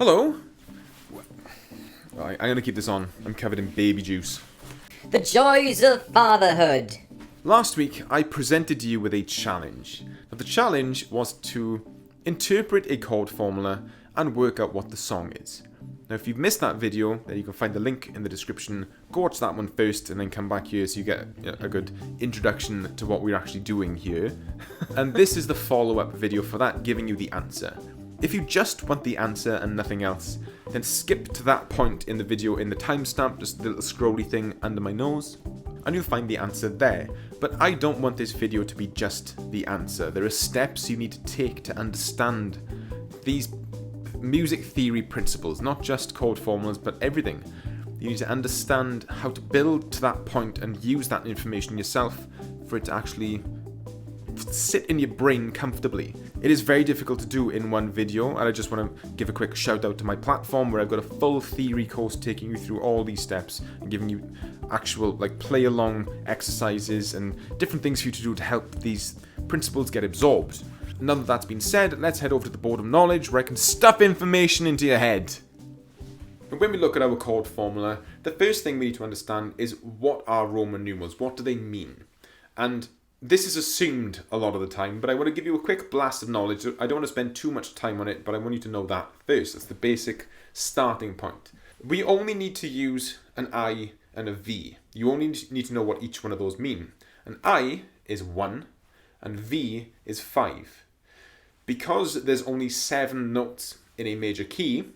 Hello. I'm going to keep this on. I'm covered in baby juice. The joys of fatherhood. Last week, I presented you with a challenge. Now, the challenge was to interpret a chord formula and work out what the song is. Now, if you've missed that video, then you can find the link in the description. Go watch that one first and then come back here so you get a good introduction to what we're actually doing here. And this is the follow-up video for that, giving you the answer. If you just want the answer and nothing else, then skip to that point in the video in the timestamp, just the little scrolly thing under my nose, and you'll find the answer there. But I don't want this video to be just the answer. There are steps you need to take to understand these music theory principles, not just chord formulas, but everything. You need to understand how to build to that point and use that information yourself for it to actually sit in your brain comfortably. It is very difficult to do in one video, and I just want to give a quick shout out to my platform where I've got a full theory course taking you through all these steps and giving you actual play along exercises and different things for you to do to help these principles get absorbed. Now that that's been said, let's head over to the board of knowledge where I can stuff information into your head. And when we look at our chord formula, the first thing we need to understand is what are Roman numerals? What do they mean? And this is assumed a lot of the time, but I want to give you a quick blast of knowledge. I don't want to spend too much time on it, but I want you to know that first. That's the basic starting point. We only need to use an I and a V. You only need to know what each one of those mean. An I is 1 and V is 5. Because there's only 7 notes in a major key,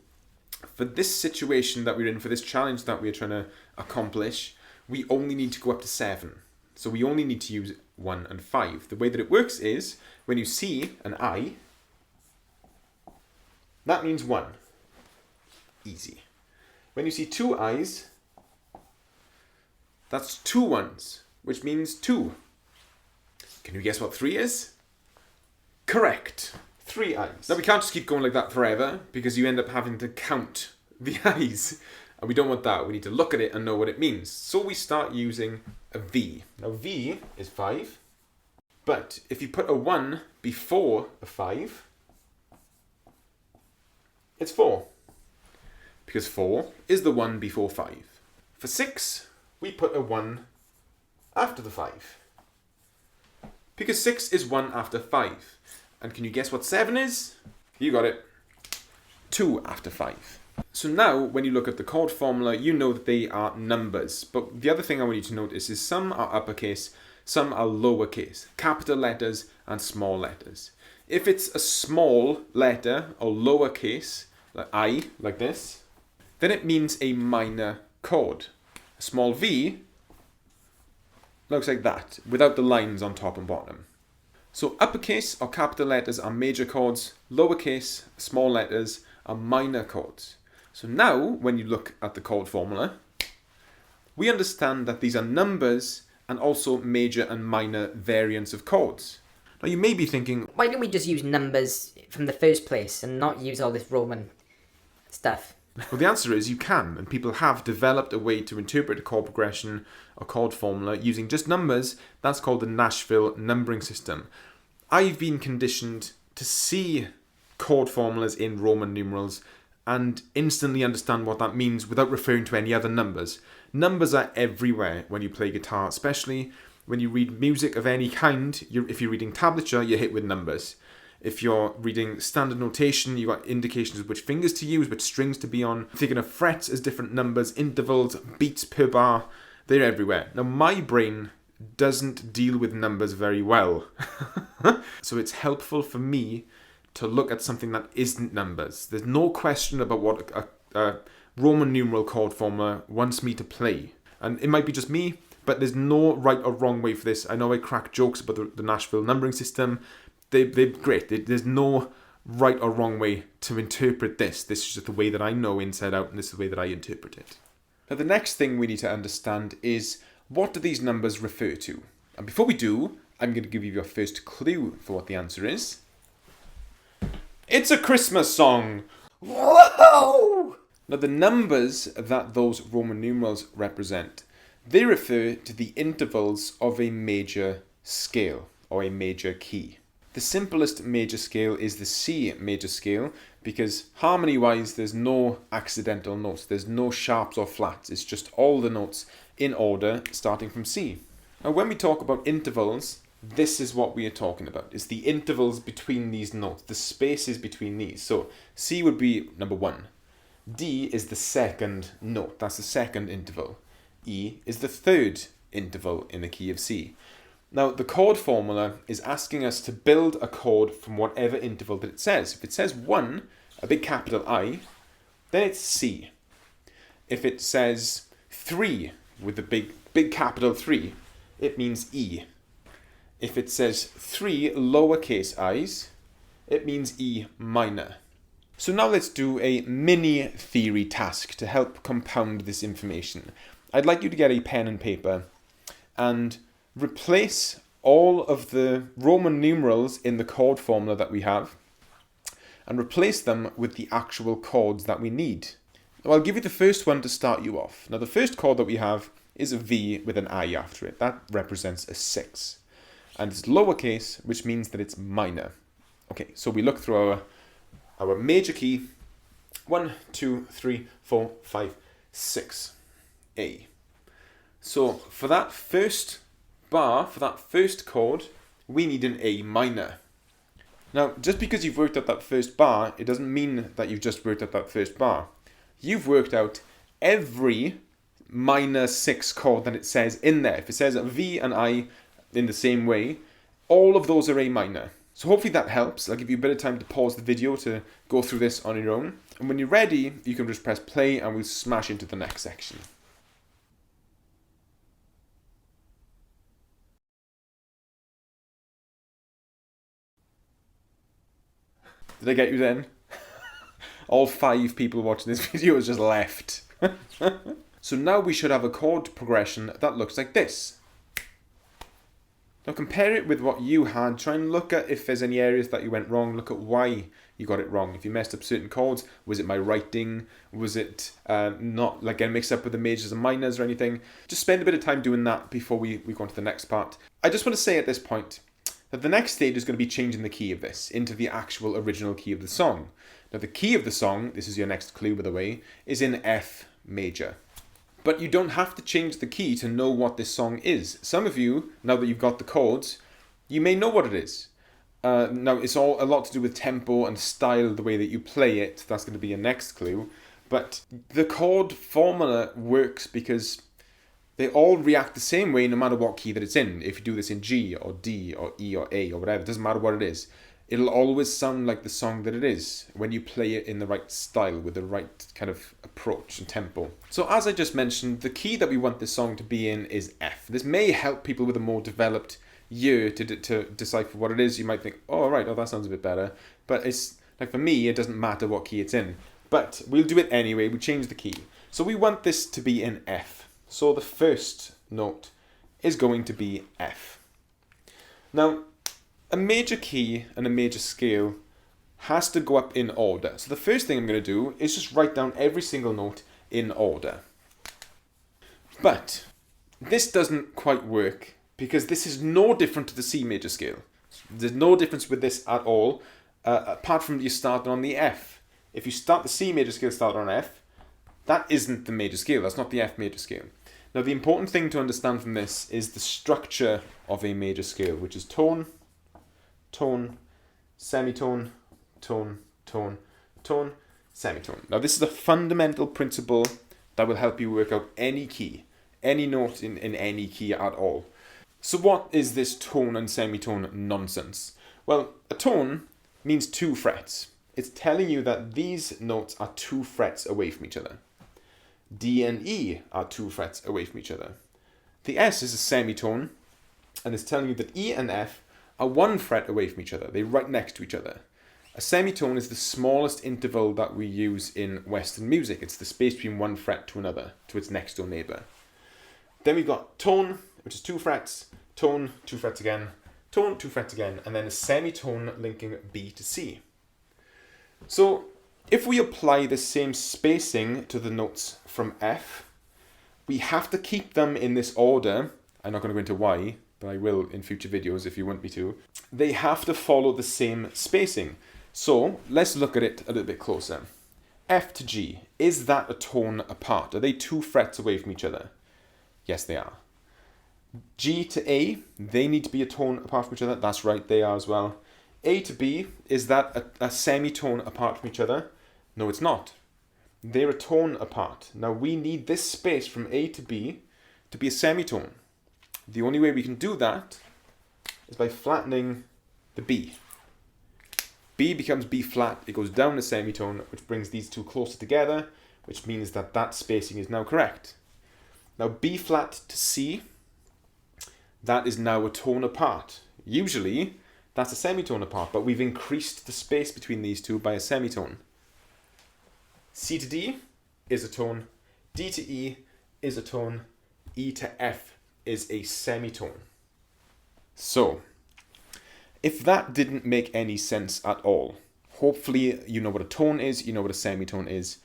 for this situation that we're in, for this challenge that we're trying to accomplish, we only need to go up to 7. So we only need to use 1 and 5. The way that it works is, when you see an I, that means 1. Easy. When you see 2 I's, that's 2 ones, which means 2. Can you guess what 3 is? Correct. 3 I's. Now we can't just keep going like that forever, because you end up having to count the I's. And we don't want that. We need to look at it and know what it means. So we start using a V. Now V is 5. But if you put a 1 before a 5, it's 4. Because 4 is the 1 before 5. For 6, we put a 1 after the 5. Because 6 is 1 after 5. And can you guess what 7 is? You got it. 2 after 5. So now, when you look at the chord formula, you know that they are numbers. But the other thing I want you to notice is some are uppercase, some are lowercase, capital letters and small letters. If it's a small letter or lowercase, like I, like this, then it means a minor chord. A small V looks like that, without the lines on top and bottom. So uppercase or capital letters are major chords, lowercase, small letters are minor chords. So now, when you look at the chord formula, we understand that these are numbers and also major and minor variants of chords. Now you may be thinking, Why don't we just use numbers from the first place and not use all this Roman stuff? well, the answer is you can, and people have developed a way to interpret a chord progression or chord formula using just numbers. That's called the Nashville numbering system. I've been conditioned to see chord formulas in Roman numerals and instantly understand what that means without referring to any other numbers. Numbers are everywhere when you play guitar, especially when you read music of any kind. If you're reading tablature, you're hit with numbers. If you're reading standard notation, you've got indications of which fingers to use, which strings to be on. Thinking of frets as different numbers, intervals, beats per bar, they're everywhere. Now my brain doesn't deal with numbers very well. So it's helpful for me to look at something that isn't numbers. There's no question about what a Roman numeral chord formula wants me to play. And it might be just me, but there's no right or wrong way for this. I know I crack jokes about the Nashville numbering system. They're great. There's no right or wrong way to interpret this. This is just the way that I know inside out, and this is the way that I interpret it. Now the next thing we need to understand is, what do these numbers refer to? And before we do, I'm going to give you your first clue for what the answer is. It's a Christmas song! Whoa! Now the numbers that those Roman numerals represent, they refer to the intervals of a major scale or a major key. The simplest major scale is the C major scale because harmony-wise there's no accidental notes, there's no sharps or flats, it's just all the notes in order starting from C. Now when we talk about intervals, this is what we are talking about. It's the intervals between these notes, the spaces between these. So C would be number 1. D is the second note, that's the second interval. E is the third interval in the key of C. Now the chord formula is asking us to build a chord from whatever interval that it says. If it says 1, a big capital I, then it's C. If it says 3 with a big capital 3, it means E. If it says 3 lowercase i's, it means E minor. So now let's do a mini theory task to help compound this information. I'd like you to get a pen and paper and replace all of the Roman numerals in the chord formula that we have and replace them with the actual chords that we need. Now I'll give you the first one to start you off. Now the first chord that we have is a V with an I after it. That represents a 6. And it's lowercase, which means that it's minor. Okay, so we look through our major key. 1, 2, 3, 4, 5, 6. A. So for that first bar, for that first chord, we need an A minor. Now, just because you've worked out that first bar, it doesn't mean that you've just worked out that first bar. You've worked out every minor 6 chord that it says in there. If it says a V and I in the same way, all of those are A minor. So hopefully that helps. I'll give you a bit of time to pause the video to go through this on your own. And when you're ready, you can just press play and we'll smash into the next section. Did I get you then? All 5 people watching this video has just left. So now we should have a chord progression that looks like this. Now compare it with what you had. Try and look at if there's any areas that you went wrong. Look at why you got it wrong. If you messed up certain chords, was it my writing? Was it not like getting mixed up with the majors and minors or anything? Just spend a bit of time doing that before we go on to the next part. I just want to say at this point that the next stage is going to be changing the key of this into the actual original key of the song. Now the key of the song, this is your next clue by the way, is in F major. But you don't have to change the key to know what this song is. Some of you, now that you've got the chords, you may know what it is. Now, it's all a lot to do with tempo and style, the way that you play it. That's going to be your next clue. But the chord formula works because they all react the same way no matter what key that it's in. If you do this in G or D or E or A or whatever, it doesn't matter what it is. It'll always sound like the song that it is when you play it in the right style with the right kind of approach and tempo. So as I just mentioned, the key that we want this song to be in is F. This may help people with a more developed ear to decipher what it is. You might think, oh right, oh that sounds a bit better. But it's like for me, it doesn't matter what key it's in. But we'll do it anyway, we change the key. So we want this to be in F. So the first note is going to be F. Now, a major key and a major scale has to go up in order. So the first thing I'm going to do is just write down every single note in order. But this doesn't quite work because this is no different to the C major scale. There's no difference with this at all, apart from you starting on the F. If you start the C major scale started on F, that isn't the major scale, that's not the F major scale. Now the important thing to understand from this is the structure of a major scale, which is tone, tone, semitone, tone, tone, tone, semitone. Now this is a fundamental principle that will help you work out any key, any note in any key at all. So what is this tone and semitone nonsense? Well, a tone means 2 frets. It's telling you that these notes are 2 frets away from each other. D and E are 2 frets away from each other. The S is a semitone, and it's telling you that E and F are 1 fret away from each other. They're right next to each other. A semitone is the smallest interval that we use in Western music. It's the space between 1 fret to another, to its next door neighbour. Then we've got tone, which is 2 frets, tone, 2 frets again, tone, 2 frets again, and then a semitone linking B to C. So if we apply the same spacing to the notes from F, we have to keep them in this order. I'm not going to go into why, but I will in future videos if you want me to. They have to follow the same spacing. So let's look at it a little bit closer. F to G, is that a tone apart? Are they 2 frets away from each other? Yes, they are. G to A, they need to be a tone apart from each other. That's right, they are as well. A to B, is that a semitone apart from each other? No, it's not. They're a tone apart. Now we need this space from A to B to be a semitone. The only way we can do that is by flattening the B. B becomes B flat, it goes down a semitone, which brings these two closer together, which means that that spacing is now correct. Now B flat to C, that is now a tone apart. Usually, that's a semitone apart, but we've increased the space between these two by a semitone. C to D is a tone, D to E is a tone, E to F is a semitone. So, if that didn't make any sense at all, hopefully you know what a tone is, you know what a semitone is.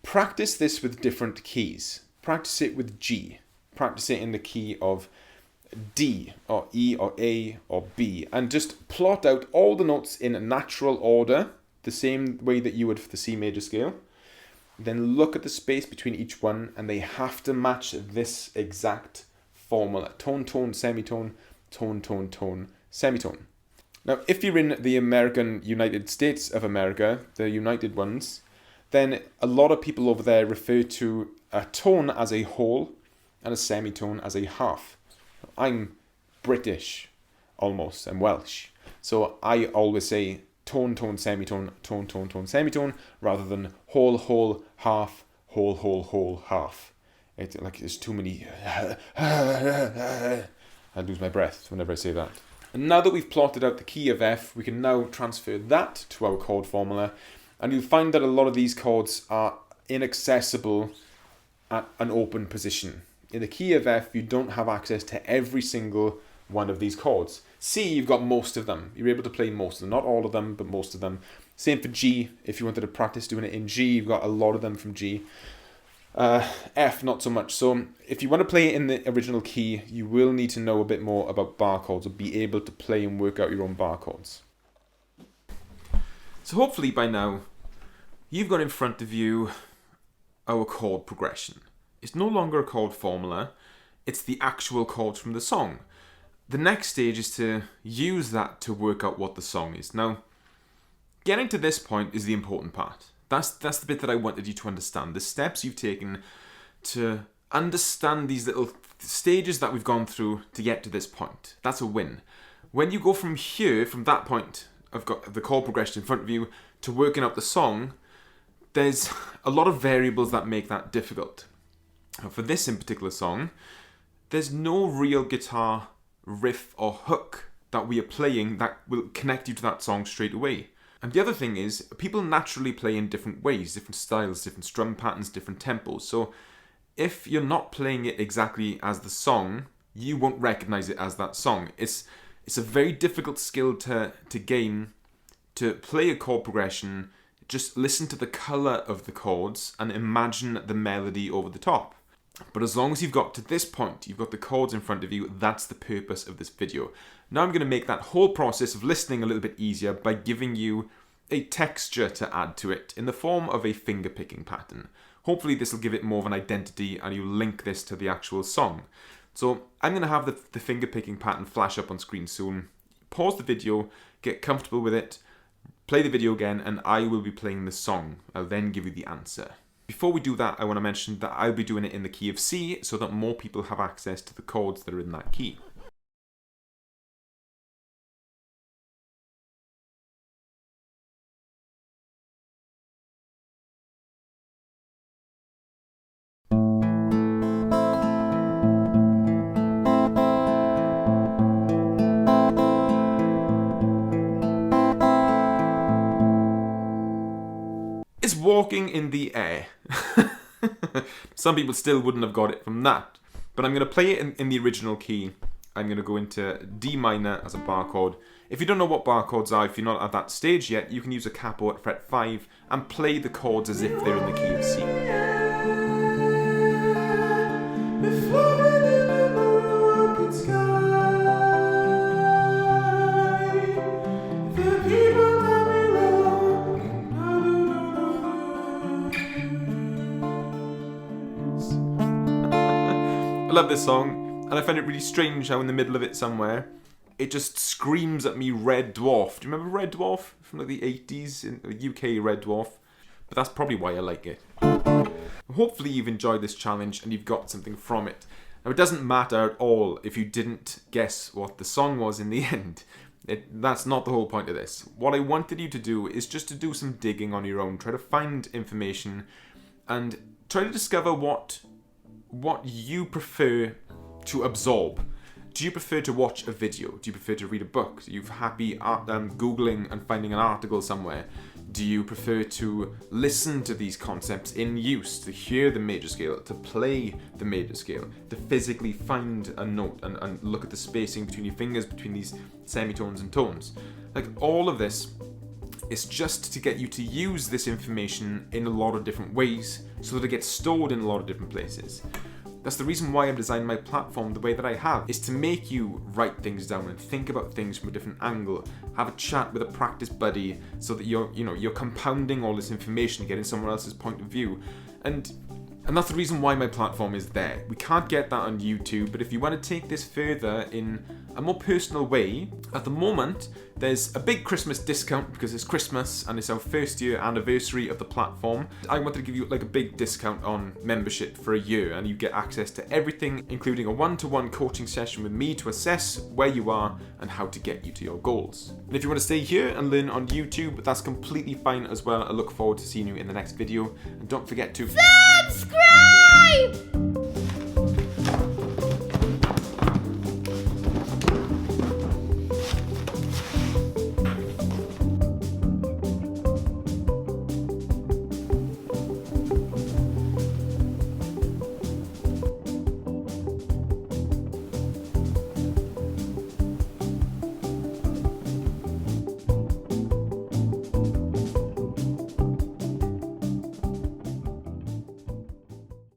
Practice this with different keys. Practice it with G. Practice it in the key of D or E or A or B, and just plot out all the notes in a natural order, the same way that you would for the C major scale. Then look at the space between each one, and they have to match this exact formula. Tone, tone, semitone, tone, tone, tone, semitone. Now, if you're in the United States of America, the United ones, then a lot of people over there refer to a tone as a whole and a semitone as a half. I'm British, almost. I'm Welsh. So I always say tone, tone, semitone, tone, tone, tone, semitone, rather than whole, whole, half, whole, whole, whole, half. It's like there's too many. I lose my breath whenever I say that. And now that we've plotted out the key of F, we can now transfer that to our chord formula, and you'll find that a lot of these chords are inaccessible at an open position. In the key of F, you don't have access to every single one of these chords. C, you've got most of them. You're able to play most of them. Not all of them, but most of them. Same for G. If you wanted to practice doing it in G, you've got a lot of them from G. F, not so much. So if you want to play it in the original key, you will need to know a bit more about bar chords or be able to play and work out your own bar chords. So hopefully by now, you've got in front of you our chord progression. It's no longer a chord formula, it's the actual chords from the song. The next stage is to use that to work out what the song is. Now, getting to this point is the important part. That's the bit that I wanted you to understand. The steps you've taken to understand these little stages that we've gone through to get to this point. That's a win. When you go from here, from that point, I've got the chord progression in front of you, to working out the song, there's a lot of variables that make that difficult. For this in particular song, there's no real guitar riff or hook that we are playing that will connect you to that song straight away. And the other thing is, people naturally play in different ways, different styles, different strum patterns, different tempos. So if you're not playing it exactly as the song, you won't recognize it as that song. It's a very difficult skill to gain, to play a chord progression. Just listen to the color of the chords and imagine the melody over the top. But as long as you've got to this point, you've got the chords in front of you, that's the purpose of this video. Now I'm going to make that whole process of listening a little bit easier by giving you a texture to add to it in the form of a finger picking pattern. Hopefully this will give it more of an identity and you'll link this to the actual song. So I'm going to have the finger picking pattern flash up on screen soon. Pause the video, get comfortable with it, play the video again, and I will be playing the song. I'll then give you the answer. Before we do that, I want to mention that I'll be doing it in the key of C so that more people have access to the chords that are in that key. It's walking in the air. Some people still wouldn't have got it from that. But I'm going to play it in the original key. I'm going to go into D minor as a bar chord. If you don't know what bar chords are, if you're not at that stage yet, you can use a capo at fret 5 and play the chords as if they're in the key of C. We're floating in an open sky. love this song, and I find it really strange how in the middle of it somewhere, it just screams at me Red Dwarf. Do you remember Red Dwarf from like the 80s, in the UK Red Dwarf? But that's probably why I like it. Hopefully you've enjoyed this challenge and you've got something from it. Now it doesn't matter at all if you didn't guess what the song was in the end. That's not the whole point of this. What I wanted you to do is just to do some digging on your own, try to find information and try to discover what you prefer to absorb. Do you prefer to watch a video? Do you prefer to read a book? Are you happy Googling and finding an article somewhere? Do you prefer to listen to these concepts in use, to hear the major scale, to play the major scale, to physically find a note and look at the spacing between your fingers, between these semitones and tones? Like, all of this is just to get you to use this information in a lot of different ways so that it gets stored in a lot of different places. That's the reason why I've designed my platform the way that I have, is to make you write things down and think about things from a different angle, have a chat with a practice buddy so that you're compounding all this information, getting someone else's point of view. And that's the reason why my platform is there. We can't get that on YouTube, but if you want to take this further in a more personal way, at the moment, there's a big Christmas discount because it's Christmas and it's our first year anniversary of the platform. I wanted to give you like a big discount on membership for a year, and you get access to everything, including a one-to-one coaching session with me to assess where you are and how to get you to your goals. And if you want to stay here and learn on YouTube, that's completely fine as well. I look forward to seeing you in the next video, and don't forget to subscribe!